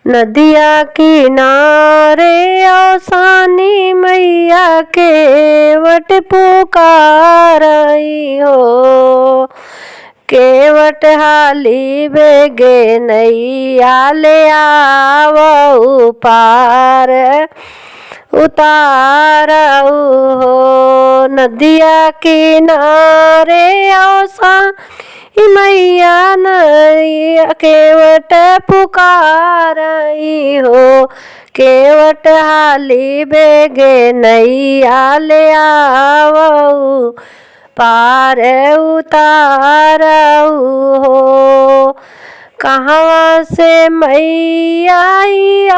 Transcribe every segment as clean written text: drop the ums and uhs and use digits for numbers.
नदिया किनारे औसानी मैया के वट पुकारई हो। केवट हाली बेगे नैया ले आवऊ पार उतारऊ हो। नदिया किनारे औसानी मैया नैया केवट पुकारई हो। केवट हाली बेगे नैया ले आवऊ पार उतारऊ हो। कहवा से मैया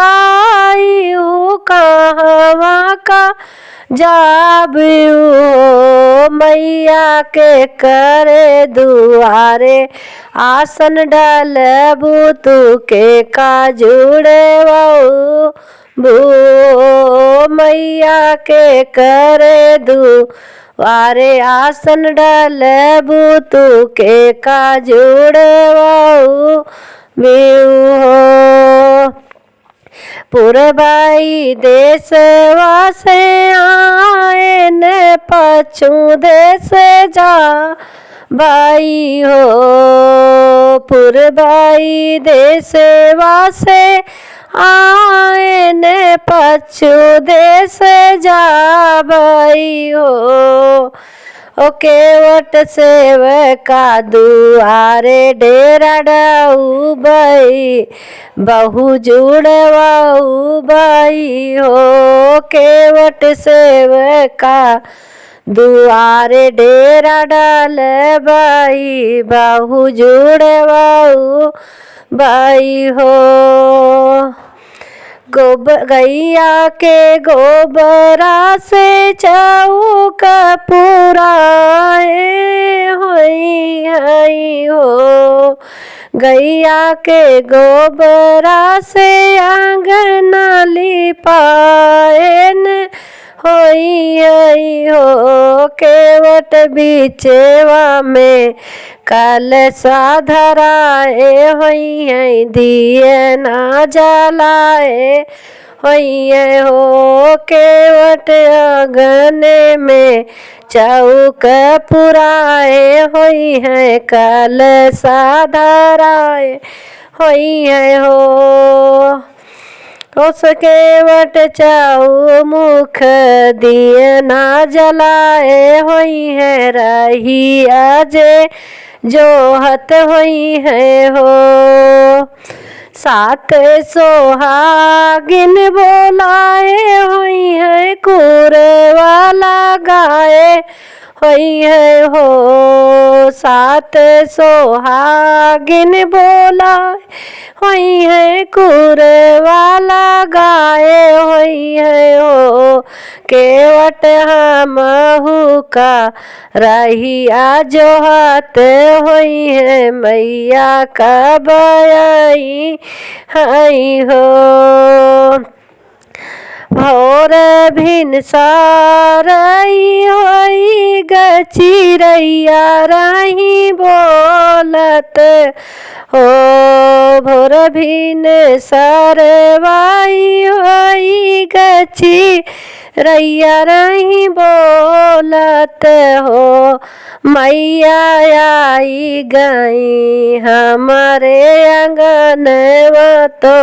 आई हो कहवा का जाबू हो। मैया के करे दुआरे आसन डालबू तू के का जुड़े बू। मैया के करे दुआरे आसन डालबू तू के का जुड़े हो। पुरबाई देशवा से आए न पश्चिम देश जा बाई हो। पुरबाई देशवा से आए न पश्चिम देश जा बाई हो। ओ केवट सेवका दुआरे डेरा डाऊ बई बहु जुड़वाऊ बई हो। केवट सेवका दुआरे डेरा डाल बई बहु जुड़वाऊ बई हो। गैया के गोबरा से चौक पुराए होई हो। गैया के गोबरा से आंगन लिपाएन होई हो। केवट बीचवा में कलशा धराए होई है दिए ना जलाए होई हो। केवट आंगने में चौक पुराए होई है कलशा धराए होई हो। उस केवट चौ मुख दिए ना जलाए होई है रही अजे जो हत होई है हो। सात सोहागिन बोलाए होई है कुरवाला गाए होई है हो। सात सोहागिन बोलाए होई है कुरवाला गाए होई है हो। केवट हमहू का रहिया जो हाथ होई है मैया कब आई हई हो। भोर भिन सारई होई गचिरैया रही बोलत हो। भोर भिन सरवाई होई गचिरैया रही बोलत हो। मैया आई गई हमारे आंगनवा तो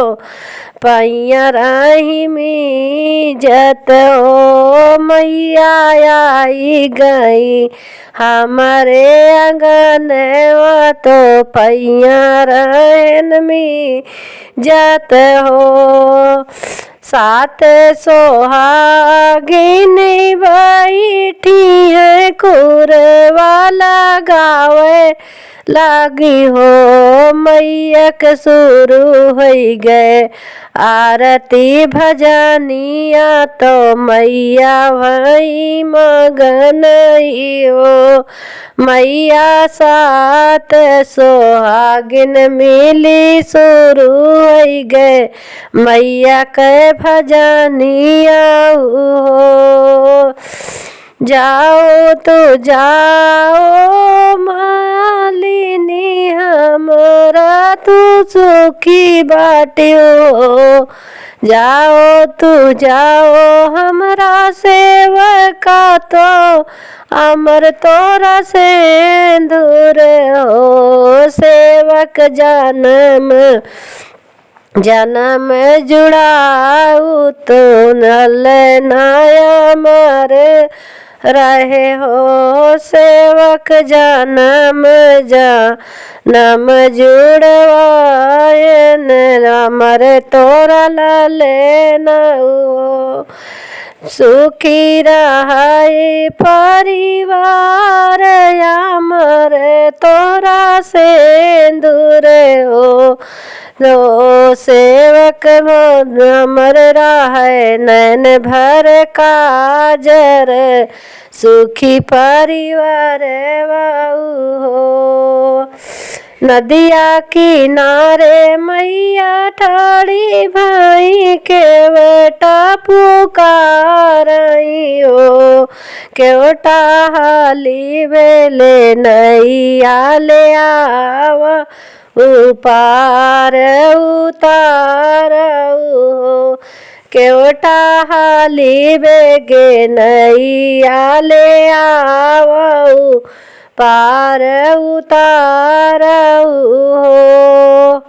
पैया रही मिजत हो। मैया आई गई हमारे आंगनवा तो पैया रहन मिजत हो। सात सोहागिन बैठी है कुरवाला गावे लागी हो। मैया के शुरू हो गए आरती भजनिया तो मैया भई मगन हो। मैया सात सोहागिन मिली शुरू हो गए मैया के भजनिया हो। जाओ तो जाओ मालिनी हमरा तू सुखी बाटियो। जाओ तू जाओ हमरा सेवका तो अमर तोरा से दूर हो। सेवक जन्म जन्म जुड़ाऊ तो नल नया मर रहे हो। सेवक जन्म जन्म जुड़वायन अमर तोरा लेना हो। सुखी रहाए परिवार अमर तोरा से दूर हो। लो सेवक अमर रहे नैन भर काजर सुखी परिवार बाऊ हो। नदिया किनारे मैया ठाड़ी भाई केवटा पुकारई हो। केवटा हाली बेले नैया ले आवा उपार उतार हो। केवटा हाली बेगे नैया ले आवऊ पार उतार हो।